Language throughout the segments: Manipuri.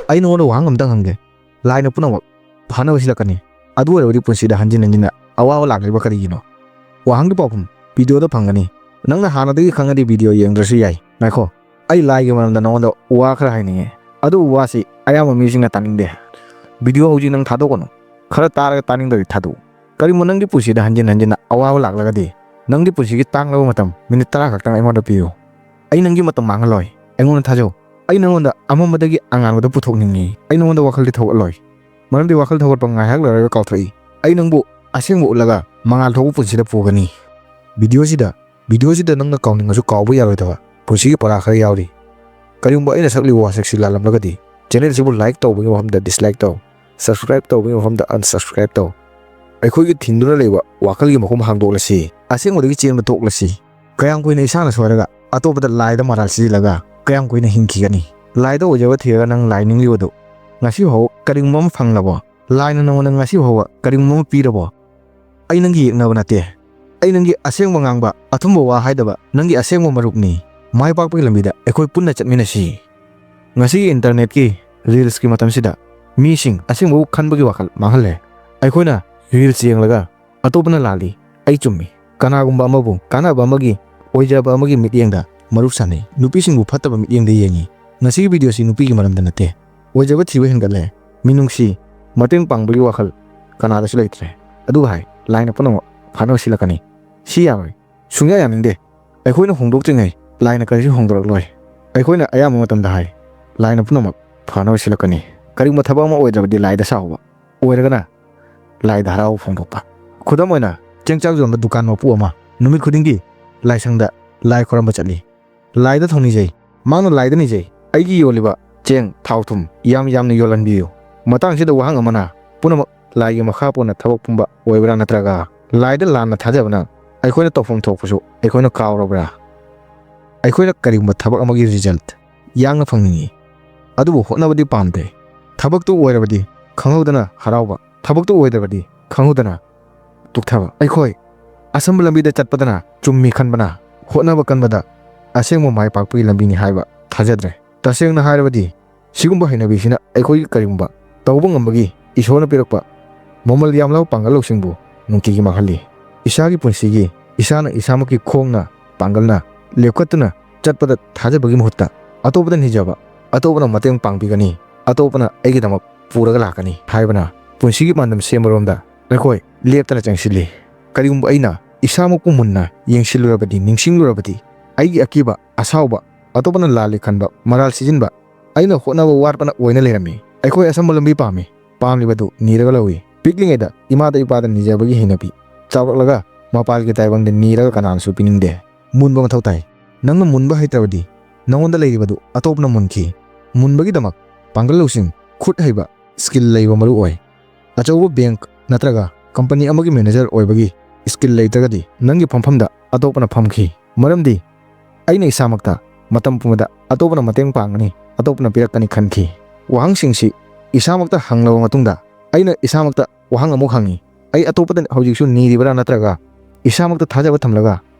ꯑꯩ ꯅꯉꯣꯟꯗ ꯋꯥꯍꯪ ꯑꯃꯇꯪ ꯍꯪꯒꯦ ꯂꯥꯏꯅ ꯄꯨꯝꯅꯃꯛ ꯐꯅꯕ ꯁꯤꯜꯂꯛꯀꯅꯤ ꯑꯗꯨ ꯑꯣꯏꯔꯕꯗꯤ ꯄꯨꯟꯁꯤꯗ ꯍꯟꯖꯤꯟ ꯍꯟꯖꯤꯟꯅ ꯑꯋꯥꯕ ꯂꯥꯛꯂꯤꯕ ꯀꯔꯤꯒꯤꯅꯣ ꯋꯥꯍꯪꯒꯤ ꯄꯥꯎꯈꯨꯝ ꯚꯤꯗꯤꯑꯣꯗ ꯐꯪꯒꯅꯤ ꯅꯪꯅ ꯍꯥꯟꯅꯗꯒꯤ ꯈꯪꯉꯗꯤ ꯚꯤꯗꯤꯑꯣ ꯌꯦꯡꯗ꯭ꯔꯁꯨ ꯌꯥꯏ ꯉꯥꯏꯈꯣ ꯑꯩ ꯂꯥꯏꯒꯤ ꯃꯔꯝꯗ ꯅꯉꯣꯟꯗ ꯋꯥ ꯈꯔ ꯍꯥꯏꯅꯤꯡꯉꯦ ꯑꯗꯨ ꯋꯥꯁꯤ ꯑꯌꯥꯝꯕ ꯃꯤꯁꯤꯡꯅ ꯇꯥꯅꯤꯡꯗꯦ ꯚꯤꯗꯤꯑꯣ ꯍꯧꯖꯤꯛ ꯅꯪ ꯊꯥꯗꯣꯛꯀꯅꯨ ꯈꯔ ꯇꯥꯔꯒ ꯇꯥꯅꯤꯡꯗ꯭ꯔꯗꯤ ꯊꯥꯗꯣꯛꯎ ꯀꯔꯤꯒꯨꯝꯕ ꯅꯪꯒꯤ ꯄꯨꯟꯁꯤꯗ ꯍꯟꯖꯤꯟ ꯍꯟꯖꯤꯟꯅ ꯑꯋꯥꯕ ꯂꯥꯛꯂꯒꯗꯤ ꯅꯪꯒꯤ ꯄꯨꯟꯁꯤꯒꯤ ꯇꯥꯡꯂꯕ ꯃꯇꯝ ꯃꯤꯅꯤꯠ 10 ꯈꯛꯇꯪ ꯑꯩꯉꯣꯟꯗ ꯄꯤꯌꯨ ꯑꯩ ꯅꯪꯒꯤ ꯃꯇꯝ ꯃꯥꯡꯍꯜꯂꯣꯏ ꯑꯩꯉꯣꯟꯗ ꯊꯥꯖꯧ ꯑꯩ ꯅꯉꯣꯟꯗ ꯑꯃꯝꯕꯗꯒꯤ ꯑꯉꯥꯟꯕꯗ ꯄꯨꯊꯣꯛꯅꯤꯡꯉꯤ ꯑꯩ ꯅꯉꯣꯟꯗ ꯋꯥꯈꯜꯗꯤ ꯊꯧꯒꯠꯂꯣꯏ ꯃꯔꯝꯗꯤ ꯋꯥꯈꯜ ꯊꯧꯒꯠꯄ ꯉꯥꯏꯍꯥꯛ ꯂꯩꯔꯒ ꯀꯥꯎꯊꯣꯛꯏ ꯑꯩ ꯅꯪꯕꯨ ꯑꯁꯦꯡꯕ ꯎꯠꯂꯒ ꯃꯉꯥꯜ ꯊꯣꯛꯄ ꯄꯨꯟꯁꯤꯗ ꯄꯨꯒꯅꯤ ꯚꯤꯗꯤꯑꯣꯁꯤꯗ ꯅꯪꯅ ꯀꯥꯎꯅꯤꯡꯉꯁꯨ ꯀꯥꯎꯕ ꯌꯥꯔꯣꯏꯗꯕ ꯄꯨꯟꯁꯤꯒꯤ ꯄꯔꯥ ꯈꯔ ꯌꯥꯎꯔꯤ ꯀꯔꯤꯒꯨꯝꯕ ꯑꯩꯅ ꯁꯛꯂꯤꯕ ꯋꯥꯁꯛꯁꯤ ꯂꯥꯜꯂꯝꯂꯒꯗꯤ ꯆꯦꯅꯦꯜꯁꯤꯕꯨ ꯂꯥꯏꯛ ꯇꯧꯕꯒꯤ ꯃꯐꯝꯗ ꯗꯤꯁꯂꯥꯏꯛ ꯇꯧ ꯁꯕꯁꯀ꯭ꯔꯥꯏꯕ ꯇꯧꯕꯒꯤ ꯃꯐꯝꯗ ꯑꯟꯁꯕꯁꯀ꯭ꯔꯥꯏꯕ ꯇꯧ ꯑꯩꯈꯣꯏꯒꯤ ꯊꯤꯡꯗꯨꯅ ꯂꯩꯕ ꯋꯥꯈꯜꯒꯤ ꯃꯈꯨꯝ ꯍꯥꯡꯗꯣꯛꯂꯁꯤ ꯑꯁꯦꯡꯕꯗꯒꯤ ꯆꯦꯟꯕ ꯇꯣꯛꯂꯁꯤ ꯀꯌꯥꯝ ꯀꯨꯏꯅ ꯏꯁꯥꯅ ꯁꯣꯏꯔꯒ ꯑꯇꯣꯞꯄꯗ ꯂꯥꯏꯗ ꯃꯔꯥꯜ ꯁꯤꯖꯤꯜꯂꯒ ꯀꯌꯥꯝ ꯀꯨꯏꯅ ꯍꯤꯡꯈꯤꯒꯅꯤ ꯂꯥꯏꯗ ꯑꯣꯏꯖꯕ ꯊꯤꯔꯒ ꯅꯪ ꯂꯥꯏ ꯅꯤꯡꯂꯤꯕꯗꯨ ꯉꯁꯤ ꯐꯥꯎꯕ ꯀꯔꯤꯒꯨꯝꯕ ꯑꯃ ꯐꯪꯂꯕꯣ ꯂꯥꯏꯅ ꯅꯉꯣꯟꯗ ꯉꯁꯤ ꯐꯥꯎꯕ ꯀꯔꯤꯒꯨꯝꯕ ꯑꯃ ꯄꯤꯔꯕꯣ ꯑꯩ ꯅꯪꯒꯤ ꯌꯦꯛꯅꯕ ꯅꯠꯇꯦ ꯑꯩ ꯅꯪꯒꯤ ꯑꯁꯦꯡꯕ ꯉꯥꯡꯕ ꯑꯊꯨꯝꯕ ꯋꯥ ꯍꯥꯏꯗꯕ ꯅꯪꯒꯤ ꯑꯁꯦꯡꯕ ꯃꯔꯨꯞꯅꯤ ꯃꯥꯏ ꯄꯥꯛꯄꯒꯤ ꯂꯝꯕꯤꯗ ꯑꯩꯈꯣই ꯄꯨꯟꯅ ꯆꯠꯃꯤꯟꯅꯁꯤ ꯉꯁꯤꯒꯤ ꯏꯟꯇꯔꯅꯦꯠꯀꯤ ꯔꯤꯜꯁꯀꯤ ꯃꯇꯝꯁꯤꯗ ꯃꯤꯁꯤꯡ ꯑꯁꯦꯡꯕꯕꯨ ꯈꯟꯕꯒꯤ ꯋꯥꯈꯜ ꯃꯥꯡꯍꯜꯂꯦ ꯑꯩꯈꯣꯏꯅ ꯔꯤꯜꯁ ꯌꯦꯡꯂꯒ ꯑꯇꯣꯞꯄꯅ ꯂꯥꯜꯂꯤ ꯑꯩ ꯆꯨꯝꯃꯤ ꯀꯅꯥꯒꯨꯝꯕ ꯑꯃꯕꯨ ꯀꯥꯟꯅꯕ ꯑꯃꯒꯤ ꯑꯣꯏꯖꯕ ꯑꯃꯒꯤ ꯃꯤꯠꯌꯦꯡꯗ ꯃꯔꯨꯞ ꯁꯥꯟꯅꯩ ꯅꯨꯄꯤꯁꯤꯡꯕꯨ ꯐꯠꯇꯕ ꯃꯤꯠꯌꯦꯡꯗ ꯌꯦꯡꯉꯤ ꯉꯁꯤꯒꯤ ꯚꯤꯗꯤꯑꯣꯁꯤ ꯅꯨꯄꯤꯒꯤ ꯃꯔꯝꯗ ꯅꯠꯇꯦ ꯑꯣꯏꯖꯕ ꯊꯤꯕ ꯍꯦꯟꯒꯠꯂꯦ ꯃꯤꯅꯨꯡꯁꯤ ꯃꯇꯦꯡ ꯄꯥꯡꯕꯒꯤ ꯋꯥꯈꯜ ꯀꯅꯥꯗꯁꯨ ꯂꯩꯇ꯭ꯔꯦ ꯑꯗꯨꯒ ꯍꯥꯏ ꯂꯥꯏꯅ ꯄꯨꯝꯅꯃꯛ ꯐꯅꯕ ꯁꯤꯜꯂꯛꯀꯅꯤ ꯁꯤ ꯌꯥꯔꯣꯏ ꯁꯨꯡꯌꯥ ꯌꯥꯅꯤꯡꯗꯦ ꯑꯩꯈꯣꯏꯅ ꯍꯣꯡꯗꯣꯛꯇ꯭ꯔꯤꯉꯩ ꯂꯥꯏꯅ ꯀꯔꯤꯁꯨ ꯍꯣꯡꯗꯣꯔꯛꯂꯣꯏ ꯑꯩꯈꯣꯏꯅ ꯑꯌꯥꯝꯕ ꯃꯇꯝꯗ ꯍꯥꯏ ꯂꯥꯏꯅ ꯄꯨꯝꯅꯃꯛ ꯐꯅꯕ ꯁꯤꯜꯂꯛꯀꯅꯤ ꯀꯔꯤꯒꯨꯝꯕ ꯊꯕꯛ ꯑꯃ ꯑꯣꯏꯗ꯭ꯔꯕꯗꯤ ꯂꯥꯏꯗ ꯁꯥꯎꯕ ꯑꯣꯏꯔꯒꯅ ꯂꯥꯏꯗ ꯍꯔꯥꯎꯕ ꯐꯣꯡꯗꯣꯛꯄ ꯈꯨꯗꯝ ꯑꯣꯏꯅ ꯆꯦꯡꯆꯥꯛ ꯌꯣꯟꯕ ꯗꯨꯀꯥꯟ ꯃꯄꯨ ꯑꯃ ꯅꯨꯃꯤꯠ ꯈꯨꯗꯤꯡꯒꯤ ꯂꯥꯏꯁꯪꯗ ꯂꯥꯏ ꯈꯣꯏꯔꯝꯕ ꯆꯠꯂꯤ ꯂꯥꯏꯗ ꯊꯧꯅꯤꯖꯩ ꯃꯥꯅ ꯂꯥꯏꯗ ꯅꯤꯖꯩ ꯑꯩꯒꯤ ꯌꯣꯜꯂꯤꯕ ꯆꯦꯡ ꯊꯥꯎ ꯊꯨꯝ ꯌꯥꯝꯅ ꯌꯣꯜꯍꯟꯕꯤꯌꯨ ꯃꯇꯥꯡꯁꯤꯗ ꯋꯥꯍꯪ ꯑꯃꯅ ꯄꯨꯝꯅꯃꯛ ꯂꯥꯏꯒꯤ ꯃꯈꯥ ꯄꯣꯟꯅ ꯊꯕꯛ ꯄꯨꯝꯕ ꯑꯣꯏꯕ꯭ꯔꯥ ꯅꯠꯇ꯭ꯔꯒ ꯂꯥꯏꯗ ꯂꯥꯟꯅ ꯊꯥꯖꯕꯅ ꯑꯩꯈꯣꯏꯅ ꯇꯧꯐꯝ ꯊꯣꯛꯄꯁꯨ ꯑꯩꯈꯣꯏꯅ ꯀꯥꯎꯔꯕ꯭ꯔꯥ ꯑꯩꯈꯣꯏꯅ ꯀꯔꯤꯒꯨꯝꯕ ꯊꯕꯛ ꯑꯃꯒꯤ ꯔꯤꯖꯜꯠ ꯌꯥꯡꯅ ꯐꯪꯅꯤꯡꯏ ꯑꯗꯨꯕꯨ ꯍꯣꯠꯅꯕꯗꯤ ꯄꯥꯝꯗꯦ ꯊꯕꯛꯇꯨ ꯑꯣꯏꯔꯕꯗꯤ ꯈꯪꯍꯧꯗꯅ ꯍꯔꯥꯎꯕ ꯊꯕꯛꯇꯨ ꯑꯣꯏꯗ꯭ꯔꯕꯗꯤ ꯈꯪꯍꯧꯗꯅ ꯇꯨꯛꯊꯕ ꯑꯩꯈꯣꯏ ꯑꯁꯝꯕ ꯂꯝꯕꯤꯗ ꯆꯠꯄꯗꯅ ꯆꯨꯝꯃꯤ ꯈꯟꯕꯅ ꯍꯣꯠꯅꯕ ꯀꯟꯕꯗ ꯑꯁꯦꯡꯕ ꯃꯥꯏ ꯄꯥꯛꯄꯒꯤ ꯂꯝꯕꯤꯅꯤ ꯍꯥꯏꯕ ꯊꯥꯖꯗ꯭ꯔꯦ ꯇꯁꯦꯡꯅ ꯍꯥꯏꯔꯕꯗꯤ ꯁꯤꯒꯨꯝꯕ ꯍꯩꯅꯕꯤꯁꯤꯅ ꯑꯩꯈꯣꯏꯒꯤ ꯀꯔꯤꯒꯨꯝꯕ ꯇꯧꯕ ꯉꯝꯕꯒꯤ ꯏꯁꯣꯔꯅ ꯄꯤꯔꯛꯄ ꯃꯃꯜ ꯌꯥꯝꯂꯕ ꯄꯥꯡꯒꯜ ꯂꯧꯁꯤꯡꯕꯨ ꯅꯨꯡꯇꯤꯒꯤ ꯃꯥꯡꯍꯜꯂꯤ ꯏꯁꯥꯒꯤ ꯄꯨꯟꯁꯤꯒꯤ ꯏꯁꯥꯅ ꯏꯁꯥꯃꯛꯀꯤ ꯈꯣꯡꯅ ꯄꯥꯡꯒꯜꯅ ꯂꯦꯞꯈꯠꯇꯨꯅ ꯆꯠꯄꯗ ꯊꯥꯖꯕꯒꯤ ꯃꯍꯨꯠꯇ ꯑꯇꯣꯞꯄꯗ ꯅꯤꯖꯕ ꯑꯇꯣꯞꯄꯅ ꯃꯇꯦꯡ ꯄꯥꯡꯕꯤꯒꯅꯤ ꯑꯇꯣꯞꯄꯅ ꯑꯩꯒꯤꯗꯃꯛ ꯄꯨꯔꯒ ꯂꯥꯛꯀꯅꯤ ꯍꯥꯏꯕꯅ ꯄꯨꯟꯁꯤꯒꯤ ꯄꯥꯟꯗꯝ ꯁꯦꯝꯕꯔꯣꯝꯗ ꯑꯩꯈꯣꯏ ꯂꯦꯞꯇꯅ ꯆꯪꯁꯤꯜꯂꯤ ꯀꯔꯤꯒꯨꯝꯕ ꯑꯩꯅ ꯏꯁꯥꯃꯛꯄꯨ ꯃꯨꯟꯅ ꯌꯦꯡꯁꯤꯜꯂꯨꯔꯕꯗꯤ ꯅꯤꯡꯁꯤꯡꯂꯨꯔꯕꯗꯤ ꯑꯩꯒꯤ ꯑꯀꯤꯕ ꯑꯁꯥꯎꯕ ꯑꯇꯣꯞꯄꯅ ꯂꯥꯜꯂꯤ ꯈꯟꯕ ꯃꯔꯥꯜ ꯁꯤꯖꯤꯟꯕ ꯑꯩꯅ ꯍꯣꯠꯅꯕ ꯋꯥꯠꯄꯅ ꯑꯣꯏꯅ ꯂꯩꯔꯝꯃꯤ ꯑꯩꯈꯣꯏ ꯑꯁꯝꯕ ꯂꯝꯕꯤ ꯄꯥꯝꯃꯤ ꯄꯥꯝꯂꯤꯕꯗꯨ ꯅꯤꯔꯒ ꯂꯧꯏ ꯄꯤꯛꯂꯤꯉꯩꯗ ꯏꯃꯥꯗ ꯏꯄꯥꯗ ꯅꯤꯖꯕꯒꯤ ꯍꯩꯅꯕꯤ ꯆꯥꯎꯔꯛꯂꯒ ꯃꯄꯥꯜꯒꯤ ꯇꯥꯏꯕꯪꯗ ꯅꯤꯔꯒ ꯀꯅꯥꯅꯁꯨ ꯄꯤꯅꯤꯡꯗꯦ ꯃꯨꯟꯕ ꯃꯊꯧ ꯇꯥꯏ ꯅꯪꯅ ꯃꯨꯟꯕ ꯍꯩꯇ꯭ꯔꯕꯗꯤ ꯅꯉꯣꯟꯗ ꯂꯩꯔꯤꯕꯗꯨ ꯑꯇꯣꯞꯄꯅ ꯃꯨꯟꯈꯤ ꯃꯨꯟꯕꯒꯤꯗꯃꯛ ꯄꯥꯡꯒꯜ ꯂꯧꯁꯤꯡ ꯈꯨꯠ ꯍꯩꯕ ꯁ꯭ꯀꯤꯜ ꯂꯩꯕ ꯃꯔꯨ ꯑꯣꯏ ꯑꯆꯧꯕ ꯕꯦꯡꯛ ꯅꯠꯇ꯭ꯔꯒ ꯀꯝꯄꯅꯤ ꯑꯃꯒꯤ ꯃꯦꯅꯦꯖꯔ ꯑꯣꯏꯕꯒꯤ ꯁ꯭ꯀꯤꯜ ꯂꯩꯇ꯭ꯔꯒꯗꯤ ꯅꯪꯒꯤ ꯐꯝꯐꯝꯗ ꯑꯇꯣꯞꯄꯅ ꯐꯝꯈꯤ ꯃꯔꯝꯗꯤ ꯑꯩꯅ ꯏꯁꯥꯃꯛꯇ ꯃꯇꯝ ꯄꯨꯝꯕꯗ ꯑꯇꯣꯞꯄꯅ ꯃꯇꯦꯡ ꯄꯥꯡꯒꯅꯤ ꯑꯇꯣꯞꯄꯅ ꯄꯤꯔꯛꯀꯅꯤ ꯈꯟꯈꯤ ꯋꯥꯍꯪꯁꯤꯡꯁꯤ ꯏꯁꯥꯃꯛꯇ ꯍꯪꯂꯕ ꯃꯇꯨꯡꯗ ꯑꯩꯅ ꯏꯁꯥꯃꯛꯇ ꯋꯥꯍꯪ ꯑꯃꯨꯛ ꯍꯪꯉꯤ ꯑꯩ ꯑꯇꯣꯞꯄꯗ ꯍꯧꯖꯤꯛꯁꯨ ꯅꯤꯔꯤꯕ꯭ꯔꯥ ꯅꯠꯇ꯭ꯔꯒ ꯏꯁꯥꯃꯛꯇ ꯊꯥꯖꯕ ꯊꯝꯂꯒ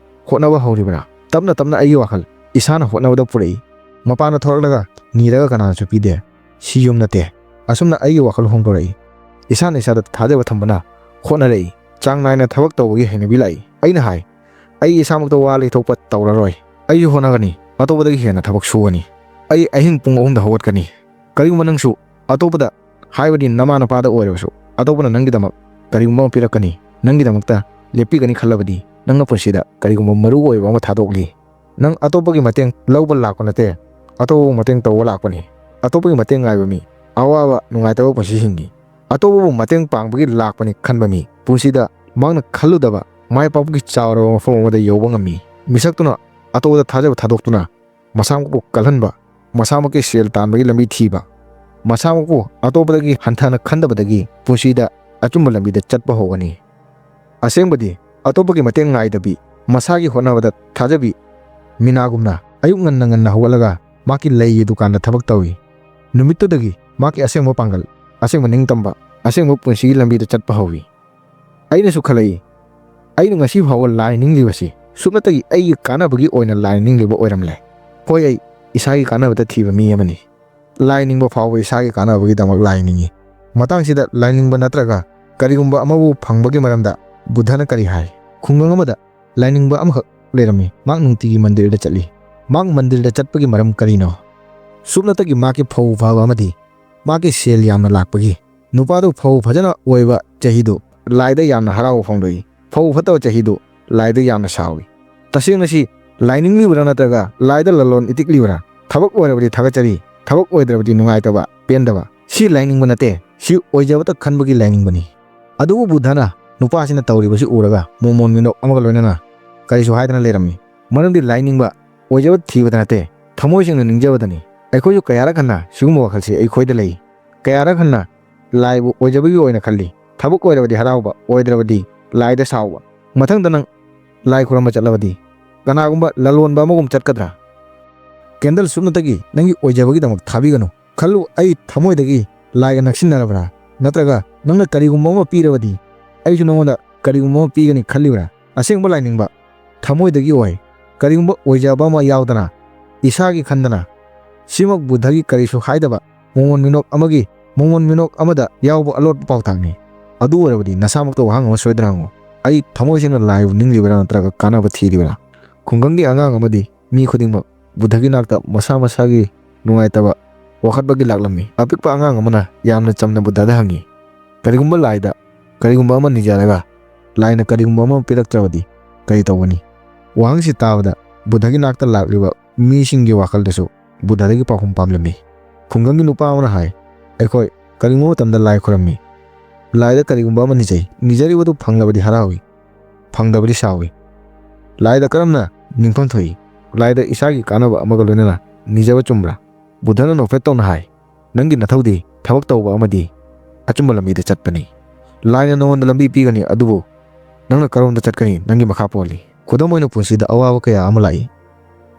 ꯍꯣꯠꯅꯕ ꯍꯧꯔꯤꯕ꯭ꯔꯥ ꯇꯞꯅ ꯇꯞꯅ ꯑꯩꯒꯤ ꯋꯥꯈꯜ ꯏꯁꯥꯅ ꯍꯣꯠꯅꯕꯗ ꯄꯨꯔꯛꯏ ꯃꯄꯥꯟꯗ ꯊꯣꯔꯛꯂꯒ ꯅꯤꯔꯒ ꯀꯅꯥꯅꯁꯨ ꯄꯤꯗꯦ ꯁꯤ ꯌꯨꯝ ꯅꯠꯇꯦ ꯑꯁꯨꯝꯅ ꯑꯩꯒꯤ ꯋꯥꯈꯜ ꯍꯣꯡꯗꯣꯔꯛꯏ ꯏꯁꯥꯅ ꯏꯁꯥꯗ ꯊꯥꯖꯕ ꯊꯝꯕꯅ ꯍꯣꯠꯅꯔꯛꯏ ꯆꯥꯡ ꯅꯥꯏꯅ ꯊꯕꯛ ꯇꯧꯕꯒꯤ ꯍꯩꯅꯕꯤ ꯂꯥꯛꯏ ꯑꯩꯅ ꯍꯥꯏ ꯑꯩ ꯏꯁꯥꯃꯛꯇ ꯋꯥ ꯂꯩꯊꯣꯛꯄ ꯇꯧꯔꯔꯣꯏ ꯑꯩꯁꯨ ꯍꯣꯠꯅꯒꯅꯤ ꯑꯇꯣꯞꯄꯗꯒꯤ ꯍꯦꯟꯅꯊꯕꯛ ꯁꯨꯒꯅꯤ ꯑꯩ ꯑꯍꯤꯡ ꯄꯨꯡ 3ꯗ ꯍꯧꯒꯠꯀꯅꯤ ꯀꯔꯤꯒꯨꯝꯕ ꯅꯪꯁꯨ ꯑꯇꯣꯞꯄꯗ ꯍꯥꯏꯕꯗꯤ ꯅꯃꯥ ꯅꯄꯥꯗ ꯑꯣꯏꯔꯕꯁꯨ ꯑꯇꯣꯞꯄꯅ ꯅꯪꯒꯤꯗꯃꯛ ꯀꯔꯤꯒꯨꯝꯕ ꯑꯃ ꯄꯤꯔꯛꯀꯅꯤ ꯅꯪꯒꯤꯗꯃꯛꯇ ꯂꯦꯞꯄꯤꯒꯅꯤ ꯈꯜꯂꯕꯗꯤ ꯅꯪꯅ ꯄꯨꯟꯁꯤꯗ ꯀꯔꯤꯒꯨꯝꯕ ꯃꯔꯨ ꯑꯣꯏꯕ ꯑꯃ ꯊꯥꯗꯣꯛꯂꯤ ꯅꯪ ꯑꯇꯣꯞꯄꯒꯤ ꯃꯇꯦꯡ ꯂꯧꯕ ꯂꯥꯛꯄ ꯅꯠꯇꯦ ꯑꯇꯣꯞꯄꯕꯨ ꯃꯇꯦꯡ ꯇꯧꯕ ꯂꯥꯛꯄꯅꯤ ꯑꯇꯣꯞꯄꯒꯤ ꯃꯇꯦꯡ ꯉꯥꯏꯕ ꯃꯤ ꯑꯋꯥꯕ ꯅꯨꯡꯉꯥꯏꯇꯕ ꯄꯨꯟꯁꯤ ꯍꯤꯡꯉꯤ ꯑꯇꯣꯞꯄꯕꯨ ꯃꯇꯦꯡ ꯄꯥꯡꯕꯒꯤ ꯂꯥꯛꯄꯅꯤ ꯈꯟꯕ ꯃꯤ ꯄꯨꯟꯁꯤꯗ ꯃꯥꯅ ꯈꯜꯂꯨꯗꯕ ꯃꯥꯏ ꯄꯥꯛꯄꯒꯤ ꯆꯥꯎꯔꯕ ꯃꯐꯝ ꯑꯃꯗ ꯌꯧꯕ ꯉꯝꯃꯤ ꯃꯤꯁꯛꯇꯨꯅ ꯑꯇꯣꯞꯄꯗ ꯊꯥꯖꯕ ꯊꯥꯗꯣꯛꯇꯨꯅ ꯃꯁꯥꯃꯛꯄꯨ ꯀꯜꯍꯟꯕ ꯃꯁꯥꯃꯛꯀꯤ ꯁꯦꯜ ꯇꯥꯟꯕꯒꯤ ꯂꯝꯕꯤ ꯊꯤꯕ ꯃꯁꯥꯃꯛꯄꯨ ꯑꯇꯣꯞꯄꯗꯒꯤ ꯍꯟꯊꯅ ꯈꯟꯗꯕꯗꯒꯤ ꯄꯨꯟꯁꯤꯗ ꯑꯆꯨꯝꯕ ꯂꯝꯕꯤꯗ ꯆꯠꯄ ꯍꯧꯒꯅꯤ ꯑꯁꯦꯡꯕꯗꯤ ꯑꯇꯣꯞꯄꯒꯤ ꯃꯇꯦꯡ ꯉꯥꯏꯗꯕꯤ ꯃꯁꯥꯒꯤ ꯍꯣꯠꯅꯕꯗ ꯊꯥꯖꯕꯤ ꯃꯤꯅꯥꯒꯨꯝꯅ ꯑꯌꯨꯛ ꯉꯟꯅ ꯍꯧꯒꯠꯂꯒ ꯃꯥꯒꯤ ꯂꯩꯒꯤ ꯗꯨꯀꯥꯟꯗ ꯊꯕꯛ ꯇꯧꯏ ꯅꯨꯃꯤꯠꯇꯨꯗꯒꯤ ꯃꯥꯒꯤ ꯑꯁꯦꯡꯕ ꯄꯥꯡꯒꯜ ꯑꯁꯦꯡꯕ ꯅꯤꯡꯇꯝꯕ ꯑꯁꯦꯡꯕ ꯄꯨꯟꯁꯤꯒꯤ ꯂꯝꯕꯤꯗ ꯆꯠꯄ ꯍꯧꯏ ꯑꯩꯅꯁꯨ ꯈꯜꯂꯛꯏ ꯑꯩꯅ ꯉꯁꯤ ꯐꯥꯎꯕ ꯂꯥꯏ ꯅꯤꯡꯂꯤꯕꯁꯤ ꯁꯨꯞꯅꯇꯒꯤ ꯑꯩꯒꯤ ꯀꯥꯟꯅꯕꯒꯤ ꯑꯣꯏꯅ ꯂꯥꯏ ꯅꯤꯡꯂꯤꯕ ꯑꯣꯏꯔꯝꯂꯦ ꯍꯣꯏ ꯑꯩ ꯏꯁꯥꯒꯤ ꯀꯥꯟꯅꯕꯗ ꯊꯤꯕ ꯃꯤ ꯑꯃꯅꯤ ꯂꯥꯏꯅꯤꯡꯕ ꯐꯥꯎꯕ ꯏꯁꯥꯒꯤ ꯀꯥꯟꯅꯕꯒꯤꯗꯃꯛ ꯂꯥꯏꯅꯤꯡꯏ꯫ ꯃꯇꯥꯡꯁꯤꯗ ꯂꯥꯏꯅꯤꯡꯕ ꯅꯠꯇ꯭ꯔꯒ ꯀꯔꯤꯒꯨꯝꯕ ꯑꯃꯕꯨ ꯐꯪꯕꯒꯤ ꯃꯔꯝꯗ ꯕꯨද්ධꯅ ꯀꯔꯤ ꯍꯥꯏ? ꯈꯨꯡꯒꯪ ꯑꯃꯗ ꯂꯥꯏꯅꯤꯡꯕ ꯑꯃꯈꯛ ꯂꯩꯔꯝꯃꯤ꯫ ꯃꯍꯥꯛ ꯅꯨꯡꯇꯤꯒꯤ ꯃꯟꯗꯤꯔꯗ ꯆꯠꯂꯤ꯫ ꯃꯍꯥꯛ ꯃꯟꯗꯤꯔꯗ ꯆꯠꯄꯒꯤ ꯃꯔꯝ ꯀꯔꯤꯅꯣ? ꯁꯨꯞꯅꯇꯒꯤ ꯃꯍꯥꯛꯀꯤ ꯐꯧ ꯐꯕ ꯑꯃꯗꯤ ꯃꯍꯥꯛꯀꯤ ꯁꯦꯜ ꯌꯥꯝꯅ ꯂꯥꯛꯄꯒꯤ꯫ ꯅꯨꯄꯥꯗꯨ ꯐꯧ ꯐꯖꯅ ꯑꯣꯏꯕ ꯆꯍꯤꯗꯨ ꯂꯥꯏꯗ ꯌꯥꯝꯅ ꯍꯔꯥꯎꯕ ꯐꯣꯡꯗꯣꯛꯏ꯫ ꯐꯧ ꯐꯠꯇꯕ ꯆꯍꯤꯗꯨ ꯂꯥꯏꯗ ꯌꯥꯝꯅ ꯁꯥꯎꯏ꯫ ꯇꯁꯦꯡꯅ ꯁꯤ ꯂꯥꯏꯅꯤꯡꯂꯤꯕ꯭ꯔꯥ ꯅꯠꯇ꯭ꯔꯒ ꯂꯥꯏꯗ ꯂꯂꯣꯟ ꯏꯇꯤꯛꯂꯤꯕ꯭ꯔꯥ? ꯊꯕꯛ ꯑꯣꯏꯔꯕꯗꯤ ꯊꯥꯒꯠꯆꯔꯤ, ꯊꯕꯛ ꯑꯣꯏꯗ꯭ꯔꯕꯗꯤ ꯅꯨꯡꯉꯥꯏꯇꯕ, ꯄꯦꯟꯗꯕ꯫ ꯁꯤ ꯂꯥꯏꯅꯤꯡꯕ ꯅꯠꯇꯦ, ꯁꯤ ꯑꯣꯏꯖꯕꯇ ꯈꯟꯕꯒꯤ ꯂꯥꯏꯅꯤꯡꯕꯅꯤ꯫ ꯑꯗꯨꯕꯨ ꯕꯨද්ධꯅ ꯅꯨꯄꯥꯁꯤꯅ ꯇꯧꯔꯤꯕꯁꯤ ꯎꯔꯒ ꯃꯣꯃꯣꯟ ꯃꯤꯅꯣꯛ ꯑꯃꯒ ꯂꯣꯏꯅꯅ ꯀꯔꯤꯁꯨ ꯍꯥꯏꯗꯅ ꯂꯩꯔꯝꯃꯤ꯫ ꯃꯔꯝꯗꯤ ꯂꯥꯏꯅꯤꯡꯕ ꯑꯣꯏꯖꯕ ꯊꯤꯕꯗ ꯅꯠꯇꯦ, ꯊꯃꯣꯏ ꯁꯦꯡꯅ ꯅꯤꯡꯖꯕꯗꯅꯤ꯫ ꯑꯩꯈꯣꯏꯁꯨ ꯀꯌꯥꯔꯛ ꯍꯟꯅ ꯁꯤꯒꯨꯝꯕ ꯋꯥꯈꯜꯁꯤ ꯑꯩꯈꯣꯏꯗ ꯂꯩ꯫ ꯀꯌꯥꯔꯛ ꯍꯟꯅ ꯂꯥꯏꯕꯨ ꯑꯣꯏꯖꯕꯒꯤ ꯑꯣꯏꯅ ꯈꯜꯂꯤ꯫ ꯊꯕꯛ ꯑꯣꯏꯔꯕꯗꯤ ꯍꯔꯥꯎꯕ, ꯑꯣꯏꯗ꯭ꯔꯕꯗꯤ ꯂꯥꯏꯗ ꯁꯥꯎꯕ꯫ ꯃꯊꯪꯗ ꯅꯪ ꯂꯥꯏ ꯈꯨꯔꯨꯝꯕ ꯆꯠꯂꯕꯗꯤ ꯀꯅꯥꯒꯨꯝꯕ ꯂꯂꯣꯟꯕ ꯑꯃꯒꯨꯝ ꯆꯠꯀꯗ꯭ꯔꯥ? ꯀꯦꯟꯗꯜ ꯁꯨꯞꯅꯇꯒꯤ ꯅꯪꯒꯤ ꯑꯣꯏꯖꯕꯒꯤꯗꯃꯛ ꯊꯥꯕꯤꯒꯅꯨ꯫ ꯈꯜꯂꯨ, ꯑꯩ ꯊꯃꯣꯏꯗꯒꯤ ꯂꯥꯏꯒ ꯅꯛꯁꯤꯟꯅꯔꯕ꯭ꯔꯥ? ꯅꯠꯇ꯭ꯔꯒ ꯅꯪꯅ ꯀꯔꯤꯒꯨꯝꯕ ꯑꯃ ꯄꯤꯔꯕꯗꯤ ꯑꯩꯁꯨ ꯅꯉꯣꯟꯗ ꯀꯔꯤꯒꯨꯝꯕ ꯑꯃ ꯄꯤꯒꯅꯤ ꯈꯜꯂꯤꯕ꯭ꯔꯥ? ꯑꯁꯦꯡꯕ ꯂꯥꯏꯅꯤꯡꯕ ꯊꯃꯣꯏꯗꯒꯤ ꯑꯣꯏ, ꯀꯔꯤꯒꯨꯝꯕ ꯑꯣꯏꯖꯕ ꯑꯃ ꯌꯥꯎꯗꯅ, ꯏꯁꯥꯒꯤ ꯈꯟꯗꯅ꯫ ꯁꯤꯃꯛ ꯕꯨද්ධꯒꯤ ꯀꯔꯤꯁꯨ ꯍꯥꯏꯗꯕ ꯃꯣꯃꯣꯟ ꯃꯤꯅꯣꯛ ꯑꯃꯗ ꯌꯥꯎꯕ ꯑꯂꯣꯠꯄ ꯄꯥꯎꯇꯥꯛꯅꯤ꯫ ꯑꯗꯨ ꯑꯣꯏꯔꯕꯗꯤ ꯅꯁꯥꯃꯛꯇ ꯋꯥꯍꯪ ꯑꯃ ꯁꯣꯏꯗꯅ ꯍꯪꯉꯨ: ꯑꯩ ꯊꯃꯣꯏ ꯁꯦꯡꯅ ꯂꯥꯏꯕꯨ ꯅꯤꯡꯂꯤꯕ꯭ꯔꯥ ꯅꯠꯇ꯭ꯔꯒ ꯀꯥꯟꯅꯕ ꯊꯤꯔꯤꯕ꯭ꯔꯥ? ꯈꯨꯡꯒꯪꯒꯤ ꯑꯉꯥꯡ ꯑꯃꯗꯤ ꯃꯤ ꯈꯨꯗꯤꯡꯃꯛ ꯕꯨদ্ধꯒꯤ ꯅꯥꯛꯇ ꯃꯁꯥ ꯃꯁꯥꯒꯤ ꯅꯨꯡꯉꯥꯏꯇꯕ ꯋꯥꯈꯠꯄꯒꯤ ꯂꯥꯛꯂꯝꯃꯤ꯫ ꯑꯄꯤꯛꯄ ꯑꯉꯥꯡ ꯑꯃꯅ ꯌꯥꯝꯅ ꯆꯝꯅ ꯕꯨদ্ধꯗ ꯍꯪꯉꯤ, ꯀꯔꯤꯒꯨꯝꯕ ꯂꯥꯏꯗ ꯀꯔꯤꯒꯨꯝꯕ ꯑꯃ ꯅꯤꯖꯔꯒ ꯂꯥꯏꯅ ꯀꯔꯤꯒꯨꯝꯕ ꯑꯃ ꯄꯤꯔꯛꯇ꯭ꯔꯕꯗꯤ ꯀꯔꯤ ꯇꯧꯒꯅꯤ? ꯋꯥꯍꯪꯁꯤ ꯇꯥꯕꯗ ꯕꯨদ্ধꯒꯤ ꯅꯥꯛꯇ ꯂꯥꯛꯂꯤꯕ ꯃꯤꯁꯤꯡꯒꯤ ꯋꯥꯈꯜꯗꯁꯨ ꯕꯨদ্ধꯗꯒꯤ ꯄꯥꯎꯈꯨꯝ ꯄꯥꯝꯂꯝꯃꯤ꯫ ꯈꯨꯡꯒꯪꯒꯤ ꯅꯨꯄꯥ ꯑꯃꯅ ꯍꯥꯏ, ꯑꯩꯈꯣꯏ ꯀꯔꯤꯒꯨꯝꯕ ꯃꯇꯝꯗ ꯂꯥꯏ ꯈꯨꯔꯝꯃꯤ꯫ ꯂꯥꯏꯗ ꯀꯔꯤꯒꯨꯝꯕ ꯑꯃ ꯅꯤꯖꯩ꯫ ꯅꯤꯖꯔꯤꯕꯗꯨ ꯐꯪꯂꯕꯗꯤ ꯍꯔꯥꯎꯏ, ꯐꯪꯗꯕꯗꯤ ꯁꯥꯎꯏ꯫ ꯂꯥꯏꯗ ꯀꯔꯝꯅ ꯅꯤꯡꯐꯝ ꯊꯣꯛꯏ? ꯂꯥꯏꯗ ꯏꯁꯥꯒꯤ ꯀꯥꯟꯅꯕ ꯑꯃꯒ ꯂꯣꯏꯅꯅ ꯅꯤꯖꯕ ꯆꯨꯝꯕ꯭ꯔꯥ? ꯕꯨদ্ধꯅ ꯅꯣꯛꯐꯦꯠ ꯇꯧꯅ ꯍꯥꯏ, ꯅꯪꯒꯤ ꯅꯊꯧꯗꯤ ꯊꯕꯛ ꯇꯧꯕ ꯑꯃꯗꯤ ꯑꯆꯨꯝꯕ ꯂꯝꯕꯤꯗ ꯆꯠꯄꯅꯤ꯫ ꯂꯥꯏꯅ ꯅꯉꯣꯟꯗ ꯂꯝꯕꯤ ꯄꯤꯒꯅꯤ, ꯑꯗꯨꯕꯨ ꯅꯪꯅ ꯀꯔꯣꯝꯗ ꯆꯠꯀꯅꯤ ꯅꯪꯒꯤ ꯃꯈꯥ ꯄꯣꯜꯂꯤ꯫ ꯈꯨꯗꯝ ꯑꯣꯏꯅ ꯄꯨꯟꯁꯤꯗ ꯑꯋꯥꯕ ꯀꯌꯥ ꯑꯃ ꯂꯥꯛꯏ꯫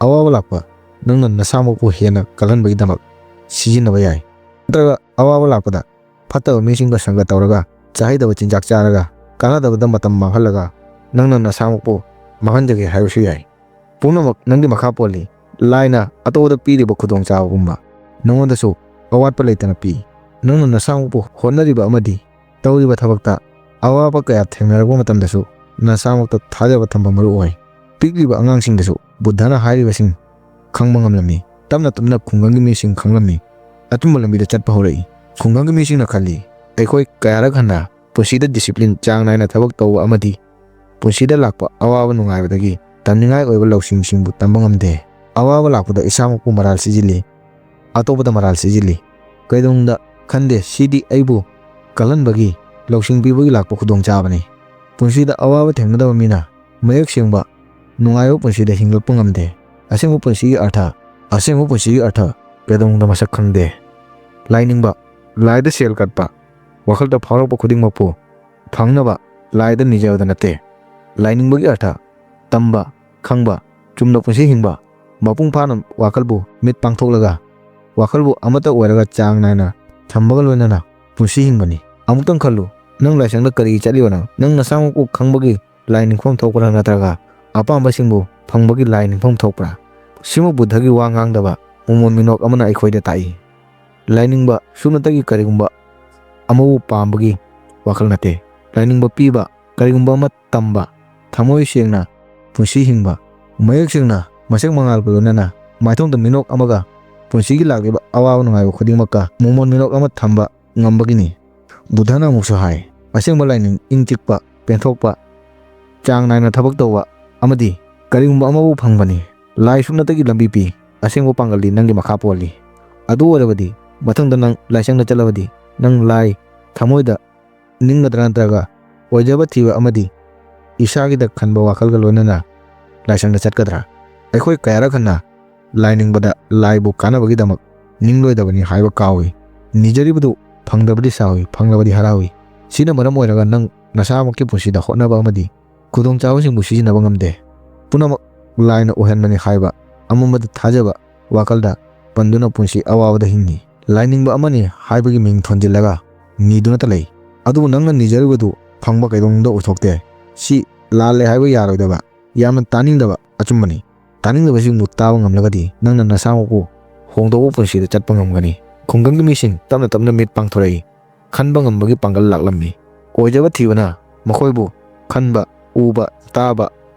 ꯑꯋꯥꯕ ꯂꯥꯛꯄ ꯅꯪꯅ ꯅꯁꯥꯃꯛꯄꯨ ꯍꯦꯟꯅ ꯀꯜꯍꯟꯕꯒꯤꯗꯃꯛ ꯁꯤꯖꯤꯟꯅꯕ ꯌꯥꯏ, ꯅꯠꯇ꯭ꯔꯒ ꯑꯋꯥꯕ ꯂꯥꯛꯄꯗ ꯐꯠꯇꯕ ꯃꯤꯁꯤꯡꯒ ꯁꯪꯒ ꯇꯧꯔꯒ, ꯆꯥꯍꯩꯗꯕ ꯆꯤꯟꯖꯥꯛ ꯆꯥꯔꯒ, ꯀꯥꯟꯅꯗꯕꯗ ꯃꯇꯝ ꯃꯥꯡꯍꯜꯂꯒ ꯅꯪꯅ ꯅꯁꯥꯃꯛꯄꯨ ꯃꯥꯡꯍꯟꯖꯒꯦ ꯍꯥꯏꯕꯁꯨ ꯌꯥꯏ꯫ ꯄꯨꯝꯅꯃꯛ ꯅꯪꯒꯤ ꯃꯈꯥ ꯄꯣꯜꯂꯤ꯫ ꯂꯥꯏꯅ ꯑꯇꯣꯞꯄꯗ ꯄꯤꯔꯤꯕ ꯈꯨꯗꯣꯡꯆꯥꯕꯒꯨꯝꯕ ꯅꯉꯣꯟꯗꯁꯨ ꯑꯋꯥꯠꯄ ꯂꯩꯇꯅ ꯄꯤ꯫ ꯅꯪꯅ ꯅꯁꯥꯃꯛꯄꯨ ꯍꯣꯠꯅꯔꯤꯕ ꯑꯃꯗꯤ ꯇꯧꯔꯤꯕ ꯊꯕꯛꯇ ꯑꯋꯥꯕ ꯀꯌా ꯊꯦꯡꯅꯔꯛꯄ ꯃꯇꯝꯗꯁꯨ ꯅꯁꯥꯃꯛꯇ ꯊꯥꯖꯕ ꯊꯝꯕ ꯃꯔꯨ ꯑꯣꯏ꯫ ꯄꯤꯛꯂꯤꯕ ꯑꯉꯥꯡꯁꯤꯡꯗꯁꯨ ꯕꯨද්ධꯅ ꯍꯥꯏꯔꯤꯕꯁꯤꯡ ꯈꯪꯕ ꯉꯝꯂꯝꯃꯤ꯫ ꯇꯞꯅ ꯇꯞꯅ ꯈꯨꯡꯒꯪꯒꯤ ꯃꯤꯁꯤꯡ ꯈꯪꯂꯝꯃꯤ, ꯑꯆꯨꯝꯕ ꯂꯝꯕꯤꯗ ꯆꯠꯄ ꯍꯧꯔꯛꯏ꯫ ꯈꯨꯡꯒꯪꯒꯤ ꯃꯤꯁꯤꯡꯅ ꯈꯜꯂꯤ, ꯑꯩꯈꯣꯏ ꯀꯌꯥꯔꯛ ꯍꯟꯅ ꯄꯨꯟꯁꯤꯗ ꯗꯤꯁꯤꯄ꯭ꯂꯤꯟ, ꯆꯥꯡ ꯅꯥꯏꯅ ꯊꯕꯛ ꯇꯧꯕ ꯑꯃꯗꯤ ꯄꯨꯟꯁꯤꯗ ꯂꯥꯛꯄ ꯑꯋꯥꯕ ꯅꯨꯡꯉꯥꯏꯕꯗꯒꯤ ꯇꯝꯅꯤꯡꯉꯥꯏ ꯑꯣꯏꯕ ꯂꯧꯁꯤꯡꯁꯤꯡꯕꯨ ꯇꯝꯕ ꯉꯝꯗꯦ꯫ ꯑꯋꯥꯕ ꯂꯥꯛꯄꯗ ꯏꯁꯥꯃꯛꯄꯨ ꯃꯔꯥꯜ ꯁꯤꯖꯤꯜꯂꯤ, ꯑꯇꯣꯞꯄꯗ ꯃꯔꯥꯜ ꯁꯤꯖꯤꯜꯂꯤ꯫ ꯀꯩꯗꯧꯅꯨꯡꯗ ꯈꯟꯗꯦ ꯁꯤꯗꯤ ꯑꯩꯕꯨ ꯀꯜꯍꯟꯕꯒꯤ, ꯂꯧꯁꯤꯡ ꯄꯤꯕꯒꯤ ꯂꯥꯛꯄ ꯈꯨꯗꯣꯡꯆꯥꯕꯅꯤ꯫ ꯄꯨꯟꯁꯤꯗ ꯑꯋꯥꯕ ꯊꯦꯡꯅꯗꯕ ꯃꯤꯅ ꯃꯌꯦꯛ ꯁꯦꯡꯕ ꯅꯨꯡꯉꯥꯏꯕ ꯄꯨꯟꯁꯤꯗ ꯍꯤꯡꯂꯛꯄ ꯉꯝꯗꯦ꯫ ꯑꯁꯦꯡꯕ ꯄꯨꯟꯁꯤꯒꯤ ꯑꯔꯊ ꯀꯩꯗꯧꯅꯨꯡꯗ ꯃꯁꯛ ꯈꯪꯗꯦ꯫ ꯂꯥꯏꯅꯤꯡꯕ, ꯂꯥꯏꯗ ꯁꯦꯜ ꯀꯠꯄ, ꯋꯥꯈꯜꯗ ꯐꯥꯎꯔꯛꯄ ꯈꯨꯗꯤꯡꯃꯛꯄꯨ ꯐꯪꯅꯕ ꯂꯥꯏꯗ ꯅꯤꯖꯕꯗ ꯅꯠꯇꯦ꯫ ꯂꯥꯏꯅꯤꯡꯕꯒꯤ ꯑꯔꯊ ꯇꯝꯕ, ꯈꯪꯕ, ꯆꯨꯝꯅ ꯄꯨꯟꯁꯤ ꯍꯤꯡꯕ, ꯃꯄꯨꯡ ꯐꯥꯅ ꯋꯥꯈꯜꯕꯨ ꯃꯤꯠ ꯄꯥꯡꯊꯣꯛꯂꯒ, ꯋꯥꯈꯜꯕꯨ ꯑꯃꯠꯇ ꯑꯣꯏꯔꯒ ꯆꯥꯡ ꯅꯥꯏꯅ ꯊꯝꯕꯒ ꯂꯣꯏꯅꯅ ꯄꯨꯟꯁꯤ ꯍꯤꯡꯕꯅꯤ꯫ ꯑꯃꯨꯛꯇꯪ ꯈꯜꯂꯨ, ꯅꯪ ꯂꯥꯏꯁꯪꯗ ꯀꯔꯤꯒꯤ ꯆꯠꯂꯤꯕꯅꯣ? ꯅꯪ ꯅꯁꯥꯃꯛꯄꯨ ꯈꯪꯕꯒꯤ ꯂꯥꯏ ꯅꯤꯡꯐꯝ ꯊꯣꯛꯄ꯭ꯔꯥ ꯅꯠꯇ꯭ꯔꯒ ꯑꯄꯥꯝꯕꯁꯤꯡꯕꯨ ꯐꯪꯕꯒꯤ ꯂꯥꯏ ꯅꯤꯡꯐꯝ ꯊꯣꯛꯄ꯭ꯔꯥ? ꯁꯤꯃꯛ ꯕꯨদ্ধꯒꯤ ꯋꯥ ꯉꯥꯡꯗꯕ ꯃꯣꯃꯣꯟ ꯃꯤꯅꯣꯛ ꯑꯃꯅ ꯑꯩꯈꯣꯏꯗ ꯇꯥꯛꯏ꯫ ꯂꯥꯏꯅꯤꯡꯕ ꯁꯨꯞꯅꯇꯒꯤ ꯀꯔꯤꯒꯨꯝꯕ ꯑꯃꯕꯨ ꯄꯥꯝꯕꯒꯤ ꯋꯥꯈꯜ ꯅꯠꯇꯦ꯫ ꯂꯥꯏꯅꯤꯡꯕ ꯄꯤꯕ, ꯀꯔꯤꯒꯨꯝꯕ ꯑꯃ ꯇꯝꯕ, ꯊꯃꯣꯏ ꯁꯦꯡꯅ ꯄꯨꯟꯁꯤ ꯍꯤꯡꯕ, ꯃꯌꯦꯛ ꯁꯦꯡꯅ ꯃꯁꯛ ꯃꯉꯥꯜꯒ ꯂꯣꯏꯅꯅ ꯃꯥꯏꯊꯣꯡꯗ ꯃꯤꯅꯣꯛ ꯑꯃꯒ ꯄꯨꯟꯁꯤꯒꯤ ꯂꯥꯛꯂꯤꯕ ꯑꯋꯥꯕ ꯅꯨꯡꯉꯥꯏꯕ ꯈꯨꯗꯤꯡꯃꯛꯀ ꯃꯣꯃꯣꯟ ꯃꯤꯅꯣꯛ ꯑꯃ ꯊꯝꯕ ꯉꯝꯕꯒꯤꯅꯤ꯫ ꯕꯨদ্ধꯅ ꯑꯃꯨꯛꯁꯨ ꯍꯥꯏ, ꯑꯁꯦꯡꯕ ꯂꯥꯏꯅꯤꯡ ꯏꯪ ꯆꯤꯛꯄ, ꯄꯦꯟꯊꯣꯛꯄ, ꯆꯥꯡ ꯅꯥꯏꯅ ꯊꯕꯛ ꯇꯧꯕ ꯑꯃꯗꯤ ꯀꯔꯤꯒꯨꯝꯕ ꯑꯃꯕꯨ ꯐꯪꯕꯅꯤ꯫ ꯂꯥꯏ ꯁꯨꯞꯅꯇꯒꯤ ꯂꯝꯕꯤ ꯄꯤ, ꯑꯁꯦꯡꯕ ꯄꯥꯡꯒꯜꯗꯤ ꯅꯪꯒꯤ ꯃꯈꯥ ꯄꯣꯜꯂꯤ꯫ ꯑꯗꯨ ꯑꯣꯏꯔꯕꯗꯤ ꯃꯊꯪꯗ ꯅꯪ ꯂꯥꯏꯁꯪꯗ ꯆꯠꯂꯕꯗꯤ ꯅꯪ ꯂꯥꯏ ꯊꯃꯣꯏꯗ ꯅꯤꯡꯒꯗ꯭ꯔꯥ ꯅꯠꯇ꯭ꯔꯒ ꯑꯣꯏꯖꯕ ꯊꯤꯕ ꯑꯃꯗꯤ ꯏꯁꯥꯒꯤꯗ ꯈꯟꯕ ꯋꯥꯈꯜꯒ ꯂꯣꯏꯅꯅ ꯂꯥꯏꯁꯪꯗ ꯆꯠꯀꯗ꯭ꯔꯥ? ꯑꯩꯈꯣꯏ ꯀꯌꯥꯔꯛ ꯍꯟꯅ ꯂꯥꯏꯅꯤꯡꯕꯗ ꯂꯥꯏꯕꯨ ꯀꯥꯟꯅꯕꯒꯤꯗꯃꯛ ꯅꯤꯡꯂꯣꯏꯗꯕꯅꯤ ꯍꯥꯏꯕ ꯀꯥꯎꯏ꯫ ꯅꯤꯖꯔꯤꯕꯗꯨ ꯐꯪꯗꯕꯗꯤ ꯁꯥꯎꯏ, ꯐꯪꯂꯕꯗꯤ ꯍꯔꯥꯎꯏ꯫ ꯁꯤꯅ ꯃꯔꯝ ꯑꯣꯏꯔꯒ ꯅꯪ ꯅꯁꯥꯃꯛꯀꯤ ꯄꯨꯟꯁꯤꯗ ꯍꯣꯠꯅꯕ ꯑꯃꯗꯤ ꯈꯨꯗꯣꯡꯆꯥꯕꯁꯤꯡꯕꯨ ꯁꯤꯖꯤꯟꯅꯕ ꯉꯝꯗꯦ꯫ ꯄꯨꯝꯅꯃꯛ ꯂꯥꯏꯅ ꯑꯣꯏꯍꯟꯕꯅꯤ ꯍꯥꯏꯕ ꯑꯃꯝꯕꯗ ꯊꯥꯖꯕ ꯋꯥꯈꯜꯗ ꯄꯟꯗꯨꯅ ꯄꯨꯟꯁꯤ ꯑꯋꯥꯕꯗ ꯍꯤꯡꯉꯤ꯫ ꯂꯥꯏꯅꯤꯡꯕ ꯑꯃꯅꯤ ꯍꯥꯏꯕꯒꯤ ꯃꯤꯡ ꯊꯣꯟꯖꯤꯜꯂꯒ ꯅꯤꯗꯨꯅꯇ ꯂꯩ, ꯑꯗꯨꯕꯨ ꯅꯪꯅ ꯅꯤꯖꯔꯤꯕꯗꯨ ꯐꯪꯕ ꯀꯩꯗꯧꯅꯨꯡꯗ ꯑꯣꯏꯊꯣꯛꯇꯦ꯫ ꯁꯤ ꯂꯥꯜꯂꯦ ꯍꯥꯏꯕ ꯌꯥꯔꯣꯏꯗꯕ, ꯌꯥꯝꯅ ꯇꯥꯅꯤꯡꯗꯕ ꯑꯆꯨꯝꯕꯅꯤ꯫ ꯇꯥꯅꯤꯡꯗꯕꯁꯤꯡꯕꯨ ꯇꯥꯕ ꯉꯝꯂꯒꯗꯤ ꯅꯪꯅ ꯅꯁꯥꯃꯛꯄꯨ ꯍꯣꯡꯗꯣꯛꯄ ꯄꯨꯟꯁꯤꯗ ꯆꯠꯄ ꯉꯝꯒꯅꯤ꯫ ꯈꯨꯡꯒꯪꯒꯤ ꯃꯤꯁꯤꯡ ꯇꯞꯅ ꯇꯞꯅ ꯃꯤꯠ ꯄꯥꯡꯊꯣꯔꯛꯏ, ꯈꯟꯕ ꯉꯝꯕꯒꯤ ꯄꯥꯡꯒꯜ ꯂꯥꯛꯂꯝꯃꯤ꯫ ꯑꯣꯏꯖꯕ ꯊꯤꯕꯅ ꯃꯈꯣꯏꯕꯨ ꯈꯟꯕ, ꯎꯕ, ꯇꯥꯕ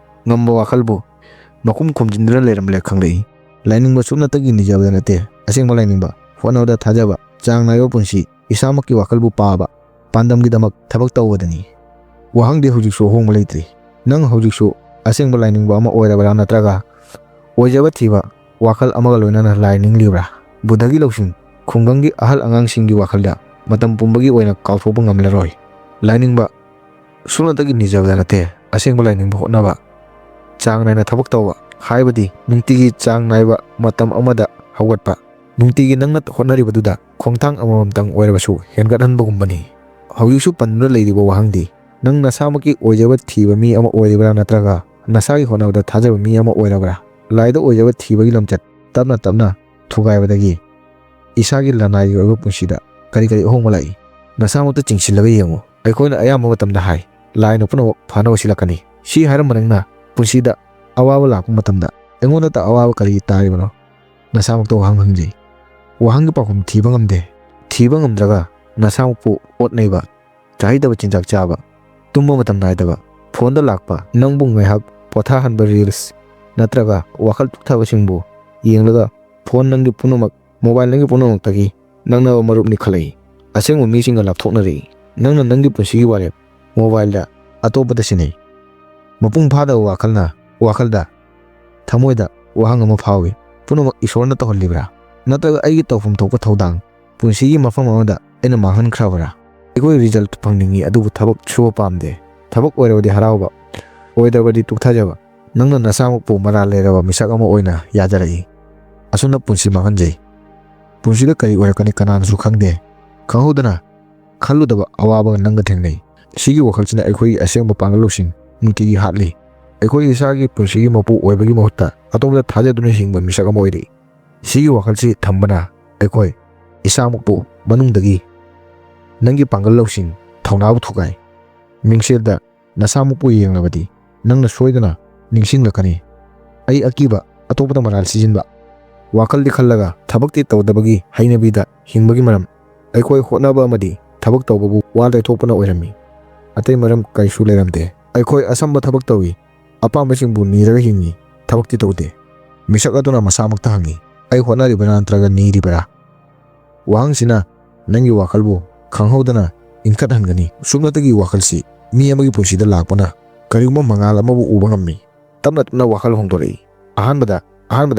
ꯉꯝꯕ ꯋꯥꯈꯜꯕꯨ ꯃꯈꯨꯝ ꯈꯨꯝꯖꯤꯟꯗꯨꯅ ꯂꯩꯔꯝꯂꯦ ꯈꯪꯂꯛꯏ꯫ ꯂꯥꯏꯅꯤꯡꯕ ꯁꯨꯞꯅꯇꯒꯤ ꯅꯤꯖꯕꯗ ꯅꯠꯇꯦ, ꯑꯁꯦꯡꯕ ꯂꯥꯏꯅꯤꯡꯕ, ꯍꯣꯠꯅꯕꯗ ꯊꯥꯖꯕ, ꯆꯥꯡ ꯅꯥꯏꯕ ꯄꯨꯟꯁꯤ, ꯏꯁꯥꯃꯛꯀꯤ ꯋꯥꯈꯜꯕꯨ ꯄꯥꯕ, ꯄꯥꯟꯗꯝꯒꯤꯗꯃꯛ ꯊꯕꯛ ꯇꯧꯕꯗꯅꯤ꯫ ꯋꯥꯍꯪꯗꯤ ꯍꯧꯖꯤꯛꯁꯨ ꯑꯍꯣꯡꯕ ꯂꯩꯇ꯭ꯔꯤ꯫ ꯅꯪ ꯍꯧꯖꯤꯛꯁꯨ ꯑꯁꯦꯡꯕ ꯂꯥꯏꯅꯤꯡꯕ ꯑꯃ ꯑꯣꯏꯔꯕ꯭ꯔꯥ ꯅꯠꯇ꯭ꯔꯒ ꯑꯣꯏꯖꯕ ꯊꯤꯕ ꯋꯥꯈꯜ ꯑꯃꯒ ꯂꯣꯏꯅꯅ ꯂꯥꯏꯅꯤꯡꯂꯤꯕ꯭ꯔꯥ? ꯕꯨꯙꯒꯤ ꯂꯧꯁꯤꯡ ꯈꯨꯡꯒꯪꯒꯤ ꯑꯍꯜ ꯑꯉꯥꯡꯁꯤꯡꯒꯤ ꯋꯥꯈꯜꯗ ꯃꯇꯝ ꯄꯨꯝꯕꯒꯤ ꯑꯣꯏꯅ ꯀꯥꯎꯊꯣꯛꯄ ꯉꯝꯂꯔꯣꯏ꯫ ꯂꯥꯏꯅꯤꯡꯕ ꯁꯨꯞꯅꯇꯒꯤ ꯅꯤꯖꯕꯗ ꯅꯠꯇꯦ, ꯑꯁꯦꯡꯕ ꯂꯥꯏꯅꯤꯡꯕ ꯍꯣꯠꯅꯕ, ꯆꯥꯡ ꯅꯥꯏꯅ ꯊꯕꯛ ꯇꯧꯕ, ꯍꯥꯏꯕꯗꯤ ꯅꯨꯡꯇꯤꯒꯤ ꯆꯥꯡ ꯅꯥꯏꯕ ꯃꯇꯝ ꯑꯃꯗ ꯍꯧꯒꯠꯄ, ꯅꯨꯡꯇꯤꯒꯤ ꯅꯪꯅ ꯍꯣꯠꯅꯔꯤꯕꯗꯨꯗ ꯈꯣꯡꯊꯥꯡ ꯑꯃꯃꯝꯇꯪ ꯑꯣꯏꯔꯕꯁꯨ ꯍꯦꯟꯒꯠꯍꯟꯕꯒꯨꯝꯕꯅꯤ꯫ ꯍꯧꯖꯤꯛꯁꯨ ꯄꯟꯗꯨꯅ ꯂꯩꯔꯤꯕ ꯋꯥꯍꯪꯗꯤ ꯅꯪ ꯅꯁꯥꯃꯛꯀꯤ ꯑꯣꯏꯖꯕ ꯊꯤꯕ ꯃꯤ ꯑꯃ ꯑꯣꯏꯔꯤꯕ꯭ꯔꯥ ꯅꯠꯇ꯭ꯔꯒ ꯅꯁꯥꯒꯤ ꯍꯣꯠꯅꯕꯗ ꯊꯥꯖꯕ ꯃꯤ ꯑꯃ ꯑꯣꯏꯔꯕ꯭ꯔꯥ? ꯂꯥꯏꯗ ꯑꯣꯏꯖꯕ ꯊꯤꯕꯒꯤ ꯂꯝꯆꯠ ꯇꯞꯅ ꯇꯞꯅ ꯊꯨꯒꯥꯏꯕꯗꯒꯤ ꯏꯁꯥꯒꯤ ꯂꯅꯥꯏꯒꯤ ꯑꯣꯏꯕ ꯄꯨꯟꯁꯤꯗ ꯀꯔꯤ ꯀꯔꯤ ꯑꯍꯣꯡꯕ ꯂꯥꯛꯏ? ꯅꯁꯥꯃꯛꯇ ꯆꯤꯡꯁꯤꯜꯂꯒ ꯌꯦꯡꯉꯨ꯫ ꯑꯩꯈꯣꯏꯅ ꯑꯌꯥꯝꯕ ꯃꯇꯝꯗ ꯍꯥꯏ ꯂꯥꯏꯅ ꯄꯨꯝꯅꯃꯛ ꯐꯅꯕ ꯁꯤꯜꯂꯛꯀꯅꯤ꯫ ꯁꯤ ꯍꯥꯏꯔꯝꯕ ꯅꯪꯅ ꯄꯨꯟꯁꯤꯗ ꯑꯋꯥꯕ ꯂꯥꯛꯄ ꯃꯇꯝꯗ ꯑꯩꯉꯣꯟꯗꯇ ꯑꯋꯥꯕ ꯀꯔꯤ ꯇꯥꯔꯤꯕꯅꯣ? ꯅꯁꯥꯃꯛꯇ ꯋꯥꯍꯪ ꯍꯪꯖꯩ꯫ ꯋꯥꯍꯪꯒꯤ ꯄꯥꯎꯈꯨꯝ ꯊꯤꯕ ꯉꯝꯗꯦ꯫ ꯊꯤꯕ ꯉꯝꯗ꯭ꯔꯒ ꯅꯁꯥꯃꯛꯄꯨ ꯑꯣꯠ-ꯅꯩꯕ, ꯆꯥꯍꯩꯗꯕ ꯆꯤꯟꯖꯥꯛ ꯆꯥꯕ, ꯇꯨꯝꯕ ꯃꯇꯝ ꯅꯥꯏꯗꯕ, ꯐꯣꯟꯗ ꯂꯥꯛꯄ ꯅꯪꯕꯨ ꯉꯥꯏꯍꯥꯛ ꯄꯣꯊꯥꯍꯟꯕ ꯔꯤꯜꯁ ꯅꯠꯇ꯭ꯔꯒ ꯋꯥꯈꯜ ꯆꯣꯛꯊꯕꯁꯤꯡꯕꯨ ꯌꯦꯡꯂꯒ ꯐꯣꯟ ꯅꯪꯒꯤ ꯄꯨꯝꯅꯃꯛ, ꯃꯣꯕꯥꯏꯜ ꯅꯪꯒꯤ ꯄꯨꯝꯅꯃꯛꯇꯒꯤ ꯅꯛꯅꯕ ꯃꯔꯨꯞꯅꯤ ꯈꯜꯂꯛꯏ꯫ ꯑꯁꯦꯡꯕ ꯃꯤꯁꯤꯡꯒ ꯂꯥꯞꯊꯣꯛꯅꯔꯛꯏ꯫ ꯅꯪꯅ ꯅꯪꯒꯤ ꯄꯨꯟꯁꯤꯒꯤ ꯋꯥꯔꯦꯞ ꯃꯣꯕꯥꯏꯜꯗ, ꯑꯇꯣꯞꯄꯗ ꯁꯤꯟꯅꯩ꯫ ꯃꯄꯨꯡ ꯐꯥꯗꯕ ꯋꯥꯈꯜꯗ, ꯊꯃꯣꯏꯗ ꯋꯥꯍꯪ ꯑꯃ ꯐꯥꯎꯏ꯫ ꯄꯨꯝꯅꯃꯛ ꯏꯁꯣꯔꯅ ꯇꯧꯍꯜꯂꯤꯕ꯭ꯔꯥ? ꯅꯠꯇ꯭ꯔꯒ ꯑꯩꯒꯤ ꯇꯧꯐꯝ ꯊꯣꯛꯄ ꯊꯧꯗꯥꯡ, ꯄꯨꯟꯁꯤꯒꯤ ꯃꯐꯝ ꯑꯃꯗ ꯑꯩꯅ ꯃꯥꯡꯍꯟꯈ꯭ꯔꯕ꯭ꯔꯥ? ꯑꯩꯈꯣꯏ ꯔꯤꯖꯜꯠ ꯐꯪꯅꯤꯡꯏ ꯑꯗꯨꯕꯨ ꯊꯕꯛ ꯁꯨꯕ ꯄꯥꯝꯗꯦ꯫ ꯊꯕꯛ ꯑꯣꯏꯔꯕꯗꯤ ꯍꯔꯥꯎꯕ, ꯑꯣꯏꯗ꯭ꯔꯕꯗꯤ ꯇꯨꯛꯊꯖꯕ꯫ ꯅꯪꯅ ꯅꯁꯥꯃꯛꯄꯨ ꯃꯔꯥꯜ ꯂꯩꯔꯕ ꯃꯤꯁꯛ ꯑꯃ ꯑꯣꯏꯅ ꯌꯥꯖꯔꯛꯏ꯫ ꯑꯁꯨꯝꯅ ꯄꯨꯟꯁꯤ ꯃꯥꯡꯍꯟꯖꯩ꯫ ꯄꯨꯟꯁꯤꯗ ꯀꯔꯤ ꯑꯣꯏꯔꯛꯀꯅꯤ ꯀꯅꯥꯅꯁꯨ ꯈꯪꯗꯦ꯫ ꯈꯪꯍꯧꯗꯅ ꯈꯜꯂꯨꯗꯕ ꯑꯋꯥꯕꯒ ꯅꯪꯒ ꯊꯦꯡꯅꯩ꯫ ꯁꯤꯒꯤ ꯋꯥꯈꯜꯁꯤꯅ ꯑꯩꯈꯣꯏꯒꯤ ꯑꯁꯦꯡꯕ ꯄꯥꯡꯒꯜ ꯂꯧꯁꯤꯡ ꯅꯨꯡꯇꯤꯒꯤ ꯍꯥꯠꯂꯤ꯫ ꯑꯩꯈꯣꯏ ꯏꯁꯥꯒꯤ ꯄꯨꯟꯁꯤꯒꯤ ꯃꯄꯨ ꯑꯣꯏꯕꯒꯤ ꯃꯍꯨꯠꯇ ꯑꯇꯣꯞꯄꯗ ꯊꯥꯖꯗꯨꯅ ꯍꯤꯡꯕ ꯃꯤꯁꯛ ꯑꯃ ꯑꯣꯏꯔꯤ꯫ ꯁꯤꯒꯤ ꯋꯥꯈꯜꯁꯤ ꯊꯝꯕꯅ ꯑꯩꯈꯣꯏ ꯏꯁꯥꯃꯛꯄꯨ ꯃꯅꯨꯡꯗꯒꯤ ꯅꯪꯒꯤ ꯄꯥꯡꯒꯜ ꯂꯧꯁꯤꯡ ꯊꯧꯅꯥꯕꯨ ꯊꯨꯒꯥꯏ꯫ ꯃꯤꯡꯁꯦꯜꯗ ꯅꯁꯥꯃꯛꯄꯨ ꯌꯦꯡꯂꯕꯗꯤ ꯅꯪꯅ ꯁꯣꯏꯗꯅ ꯅꯤꯡꯁꯤꯡꯂꯛꯀꯅꯤ, ꯑꯩ ꯑꯀꯤꯕ, ꯑꯇꯣꯞꯄꯗ ꯃꯔꯥꯜ ꯁꯤꯖꯤꯟꯕ, ꯋꯥꯈꯜꯗꯤ ꯈꯜꯂꯒ ꯊꯕꯛꯇꯤ ꯇꯧꯗꯕꯒꯤ ꯍꯩꯅꯕꯤꯗ ꯍꯤꯡꯕꯒꯤ ꯃꯔꯝ ꯑꯩꯈꯣꯏ ꯍꯣꯠꯅꯕ ꯑꯃꯗꯤ ꯊꯕꯛ ꯇꯧꯕꯕꯨ ꯋꯥ ꯂꯩꯊꯣꯛꯄꯅ ꯑꯣꯏꯔꯝꯃꯤ꯫ ꯑꯇꯩ ꯃꯔꯝ ꯀꯔꯤꯁꯨ ꯂꯩꯔꯝꯗꯦ꯫ ꯑꯩꯈꯣꯏ ꯑꯁꯝꯕ ꯊꯕꯛ ꯇꯧꯏ, ꯑꯄꯥꯝꯕꯁꯤꯡꯕꯨ ꯅꯤꯔꯒ ꯍꯤꯡꯉꯤ, ꯊꯕꯛꯇꯤ ꯇꯧꯗꯦ꯫ ꯃꯤꯁꯛ ꯑꯗꯨꯅ ꯃꯁꯥꯃꯛꯇ ꯍꯪꯉꯤ, ꯑꯩ ꯍꯣꯠꯅꯔꯤꯕ꯭ꯔꯥ ꯅꯠꯇ꯭ꯔꯒ ꯅꯤꯔꯤꯕ꯭ꯔꯥ? ꯋꯥꯍꯪꯁꯤꯅ ꯅꯪꯒꯤ ꯋꯥꯈꯜꯕꯨ ꯈꯪꯍꯧꯗꯅ ꯏꯟꯈꯠꯍꯟꯒꯅꯤ꯫ ꯁꯨꯞꯅꯇꯒꯤ ꯋꯥꯈꯜꯁꯤ ꯃꯤ ꯑꯃꯒꯤ ꯄꯨꯟꯁꯤꯗ ꯂꯥꯛꯄꯅ ꯀꯔꯤꯒꯨꯝꯕ ꯃꯉꯥꯜ ꯑꯃꯕꯨ ꯎꯕ ꯉꯝꯃꯤ꯫ ꯇꯞꯅ ꯇꯞꯅ ꯋꯥꯈꯜ ꯍꯣꯡꯗꯣꯔꯛꯏ꯫ ꯑꯍꯥꯟꯕꯗ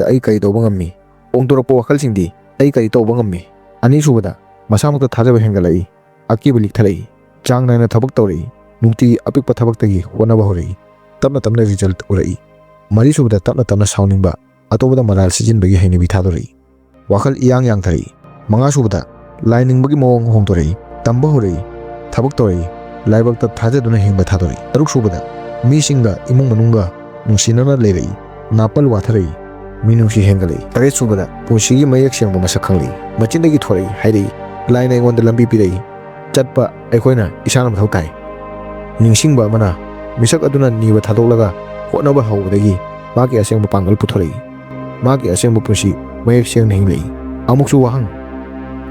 ꯑꯩ ꯀꯔꯤ ꯇꯧꯕ ꯉꯝꯃꯤ? ꯍꯣꯡꯗꯣꯔꯛꯄ ꯋꯥꯈꯜꯁꯤꯡꯗꯤ ꯑꯩ ꯀꯔꯤ ꯇꯧꯕ ꯉꯝꯃꯤ? ꯑꯅꯤꯁꯨꯕꯗ ꯃꯁꯥꯃꯛꯇ ꯊꯥꯖꯕ ꯍꯦꯟꯒꯠꯂꯛꯏ꯫ ꯑꯀꯤꯕ ꯂꯤꯛꯊꯔꯛꯏ꯫ ꯆꯥꯡ ꯅꯥꯏꯅ ꯊꯕꯛ ꯇꯧꯔꯛꯏ꯫ ꯅꯨꯡꯇꯤꯒꯤ ꯑꯄꯤꯛꯄ ꯊꯕꯛꯇꯒꯤ ꯍꯣꯠꯅꯕ ꯍꯧꯔꯛꯏ꯫ ꯇꯞꯅ ꯇꯞꯅ ꯔꯤꯖꯜꯠ ꯎꯔꯛꯏ꯫ ꯃꯔꯤꯁꯨꯕꯗ ꯇꯞꯅ ꯇꯞꯅ ꯁꯥꯎꯅꯤꯡꯕ, ꯑꯇꯣꯞꯄꯗ ꯃꯔꯥꯜ ꯁꯤꯖꯤꯟꯕꯒꯤ ꯍꯩꯅꯕꯤ ꯊꯥꯗꯣꯔꯛꯏ꯫ ꯋꯥꯈꯜ ꯏꯌꯥꯡ ꯌꯥꯡꯊꯔꯛꯏ꯫ ꯃꯉꯥꯁꯨꯕꯗ ꯂꯥꯏꯅꯤꯡꯕꯒꯤ ꯃꯑꯣꯡ ꯍꯣꯡꯗꯣꯔꯛꯏ꯫ ꯇꯝꯕ ꯍꯧꯔꯛꯏ, ꯊꯕꯛ ꯇꯧꯔꯛꯏ, ꯂꯥꯏꯕꯛꯇ ꯊꯥꯖꯗꯨꯅ ꯍꯤꯡꯕ ꯊꯥꯗꯣꯔꯛꯏ꯫ ꯇꯔꯨꯛꯁꯨꯕꯗ ꯃꯤꯁꯤꯡꯒ ꯏꯃꯨꯡ ꯃꯅꯨꯡꯒ ꯅꯨꯡꯁꯤꯅꯅ ꯂꯩꯔꯛꯏ꯫ ꯅꯥꯄꯜ ꯋꯥꯊꯔꯛꯏ, ꯃꯤꯅꯨꯡꯁꯤ ꯍꯦꯟꯒꯠꯂꯛꯏ꯫ ꯇꯔꯦꯠꯁꯨꯕꯗ ꯄꯨꯟꯁꯤꯒꯤ ꯃꯌꯦꯛ ꯁꯦꯡꯕ ꯃꯁꯛ ꯈꯪꯂꯛꯏ꯫ ꯃꯆꯤꯟꯗꯒꯤ ꯊꯣꯔꯛꯏ, ꯍꯥꯏꯔꯛꯏ, ꯂꯥꯏꯅ ꯑꯩꯉꯣꯟꯗ ꯂꯝꯕꯤ ꯄꯤꯔꯛꯏ꯫ ꯆꯠꯄ ꯑꯩꯈꯣꯏꯅ ꯏꯁꯥꯅ ꯃꯊꯧ ꯇꯥꯏ꯫ ꯅꯤꯡꯁꯤꯡꯕ ꯑꯃꯅ ꯃꯤꯁꯛ ꯑꯗꯨꯅ ꯅꯤꯕ ꯊꯥꯗꯣꯛꯂꯒ ꯍꯣꯠꯅꯕ ꯍꯧꯕꯗꯒꯤ ꯃꯥꯒꯤ ꯑꯁꯦꯡꯕ ꯄꯥꯡꯒꯜ ꯄꯨꯊꯣꯔꯛꯏ꯫ ꯃꯥꯒꯤ ꯑꯁꯦꯡꯕ ꯄꯨꯟꯁꯤ ꯃꯌꯦꯛ ꯁꯦꯡꯅ ꯍꯤꯡꯂꯛꯏ꯫ ꯑꯃꯨꯛꯁꯨ ꯋꯥꯍꯪ,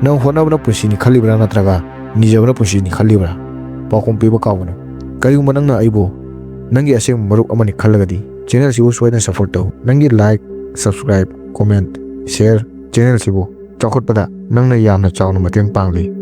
ꯅꯪ ꯍꯣꯠꯅꯕꯅ ꯄꯨꯟꯁꯤꯅꯤ ꯈꯜꯂꯤꯕ꯭ꯔꯥ ꯅꯠꯇ꯭ꯔꯒ ꯅꯤꯖꯕꯅ ꯄꯨꯟꯁꯤꯅꯤ ꯈꯜꯂꯤꯕ꯭ꯔꯥ? ꯄꯥꯎꯈꯨꯝ ꯄꯤꯕ ꯀꯥꯎꯒꯅꯨ꯫ ꯀꯔꯤꯒꯨꯝꯕ ꯅꯪꯅ ꯑꯩꯕꯨ ꯅꯪꯒꯤ ꯑꯁꯦꯡꯕ ꯃꯔꯨꯞ ꯑꯃꯅꯤ ꯈꯜꯂꯒꯗꯤ ꯆꯦꯅꯦꯜꯁꯤꯕꯨ ꯁꯣꯏꯗꯅ ꯁꯞꯄꯣꯔꯠ ꯇꯧ꯫ ꯅꯪꯒꯤ ꯂꯥꯏꯛ, ꯁꯕꯁꯀ꯭ꯔꯥꯏꯕ, ꯀꯣꯃꯦꯟꯠ, ꯁꯦꯌꯔ ꯆꯦꯅꯦꯜꯁꯤꯕꯨ ꯆꯥꯎꯈꯠꯄꯗ ꯅꯪꯅ ꯌꯥꯝꯅ ꯆꯥꯎꯅ ꯃꯇꯦꯡ ꯄꯥꯡꯂꯤ꯫